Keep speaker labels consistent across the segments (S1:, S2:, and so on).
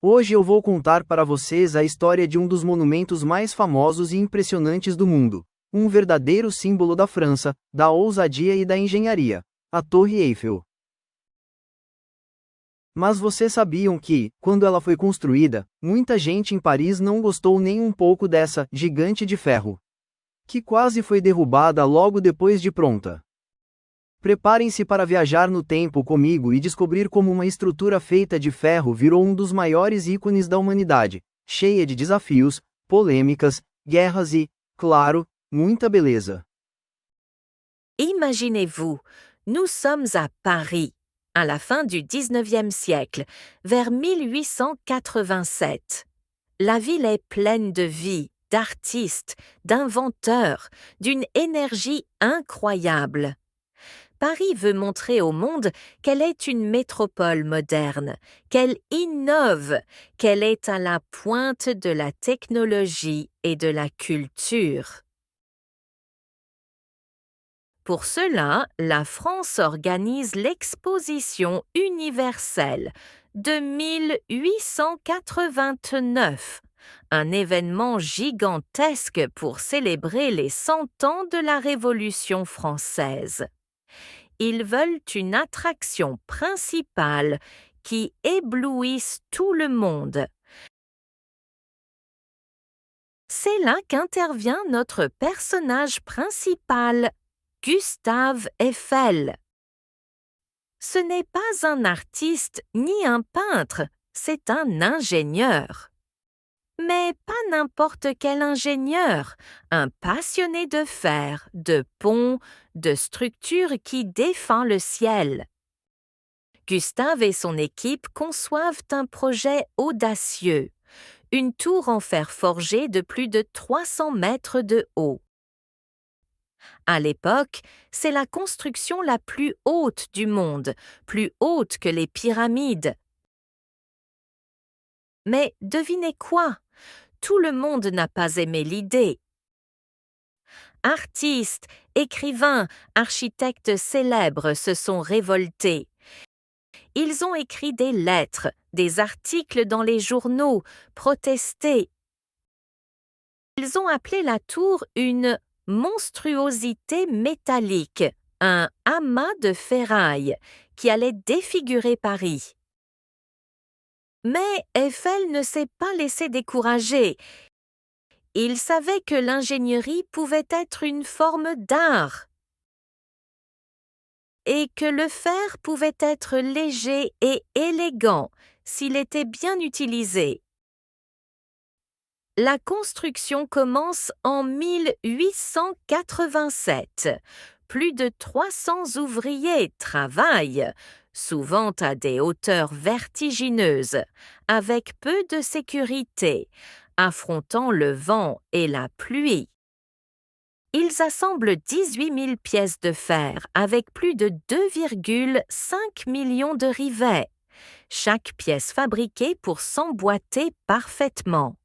S1: Hoje eu vou contar para vocês a história de um dos monumentos mais famosos e impressionantes do mundo. Um verdadeiro símbolo da França, da ousadia e da engenharia. A Torre Eiffel. Mas vocês sabiam que, quando ela foi construída, muita gente em Paris não gostou nem um pouco dessa gigante de ferro, que quase foi derrubada logo depois de pronta. Preparem-se para viajar no tempo comigo e descobrir como uma estrutura feita de ferro virou um dos maiores ícones da humanidade, cheia de desafios, polêmicas, guerras e, claro, muita beleza.
S2: Imaginez-vous, nous sommes à Paris, à la fin du XIXe siècle, vers 1887. La ville est pleine de vie, d'artistes, d'inventeurs, d'une énergie incroyable. Paris veut montrer au monde qu'elle est une métropole moderne, qu'elle innove, qu'elle est à la pointe de la technologie et de la culture. Pour cela, la France organise l'exposition universelle de 1889, un événement gigantesque pour célébrer les 100 ans de la Révolution française. Ils veulent une attraction principale qui éblouisse tout le monde. C'est là qu'intervient notre personnage principal, Gustave Eiffel. Ce n'est pas un artiste ni un peintre, c'est un ingénieur. Mais pas n'importe quel ingénieur, un passionné de fer, de ponts, de structures qui défend le ciel. Gustave et son équipe conçoivent un projet audacieux, une tour en fer forgé de plus de 300 mètres de haut. À l'époque, c'est la construction la plus haute du monde, plus haute que les pyramides. Mais devinez quoi? Tout le monde n'a pas aimé l'idée. Artistes, écrivains, architectes célèbres se sont révoltés. Ils ont écrit des lettres, des articles dans les journaux, protesté. Ils ont appelé la tour une monstruosité métallique, un amas de ferraille qui allait défigurer Paris. Mais Eiffel ne s'est pas laissé décourager. Il savait que l'ingénierie pouvait être une forme d'art et que le fer pouvait être léger et élégant s'il était bien utilisé. La construction commence en 1887. Plus de 300 ouvriers travaillent, souvent à des hauteurs vertigineuses, avec peu de sécurité, affrontant le vent et la pluie. Ils assemblent 18 000 pièces de fer avec plus de 2,5 millions de rivets, chaque pièce fabriquée pour s'emboîter parfaitement.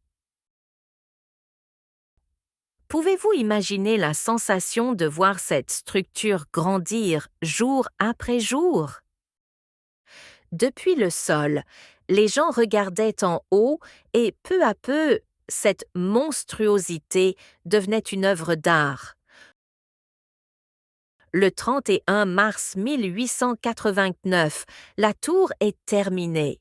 S2: Pouvez-vous imaginer la sensation de voir cette structure grandir jour après jour? Depuis le sol, les gens regardaient en haut et peu à peu, cette monstruosité devenait une œuvre d'art. Le 31 mars 1889, la tour est terminée.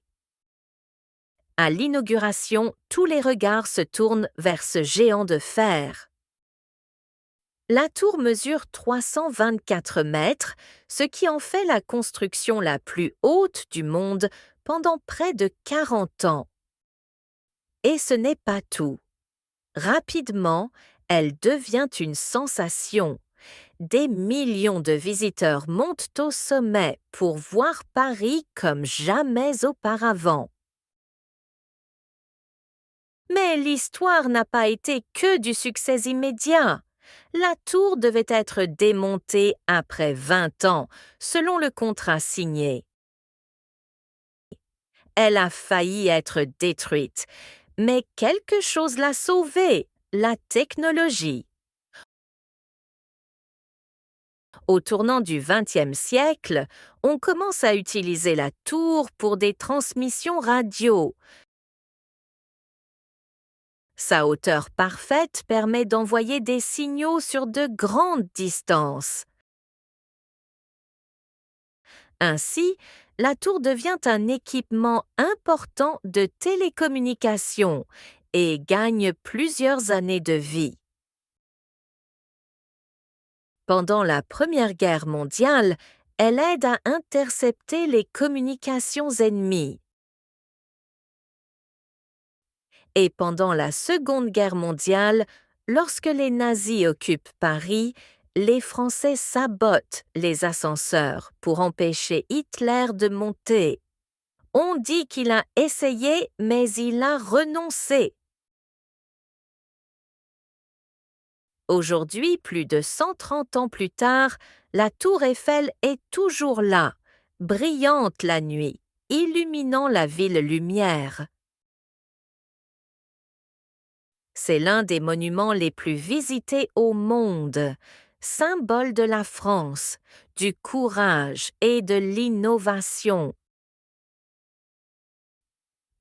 S2: À l'inauguration, tous les regards se tournent vers ce géant de fer. La tour mesure 324 mètres, ce qui en fait la construction la plus haute du monde pendant près de 40 ans. Et ce n'est pas tout. Rapidement, elle devient une sensation. Des millions de visiteurs montent au sommet pour voir Paris comme jamais auparavant. Mais l'histoire n'a pas été que du succès immédiat. La tour devait être démontée après 20 ans, selon le contrat signé. Elle a failli être détruite, mais quelque chose l'a sauvée, la technologie. Au tournant du XXe siècle, on commence à utiliser la tour pour des transmissions radio. Sa hauteur parfaite permet d'envoyer des signaux sur de grandes distances. Ainsi, la tour devient un équipement important de télécommunication et gagne plusieurs années de vie. Pendant la Première Guerre mondiale, elle aide à intercepter les communications ennemies. Et pendant la Seconde Guerre mondiale, lorsque les nazis occupent Paris, les Français sabotent les ascenseurs pour empêcher Hitler de monter. On dit qu'il a essayé, mais il a renoncé. Aujourd'hui, plus de 130 ans plus tard, la tour Eiffel est toujours là, brillante la nuit, illuminant la ville lumière. C'est l'un des monuments les plus visités au monde, symbole de la France, du courage et de l'innovation.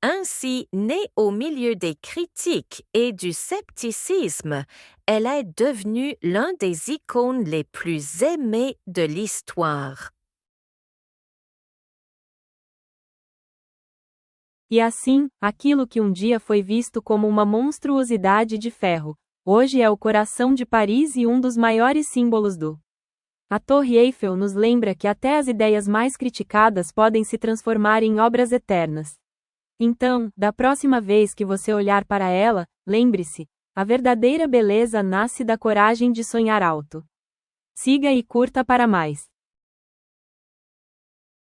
S2: Ainsi, née au milieu des critiques et du scepticisme, elle est devenue l'un des icônes les plus aimées de l'histoire.
S3: E assim, aquilo que dia foi visto como uma monstruosidade de ferro, hoje é o coração de Paris e dos maiores símbolos do. A Torre Eiffel nos lembra que até as ideias mais criticadas podem se transformar em obras eternas. Então, da próxima vez que você olhar para ela, lembre-se, a verdadeira beleza nasce da coragem de sonhar alto. Siga e curta para mais.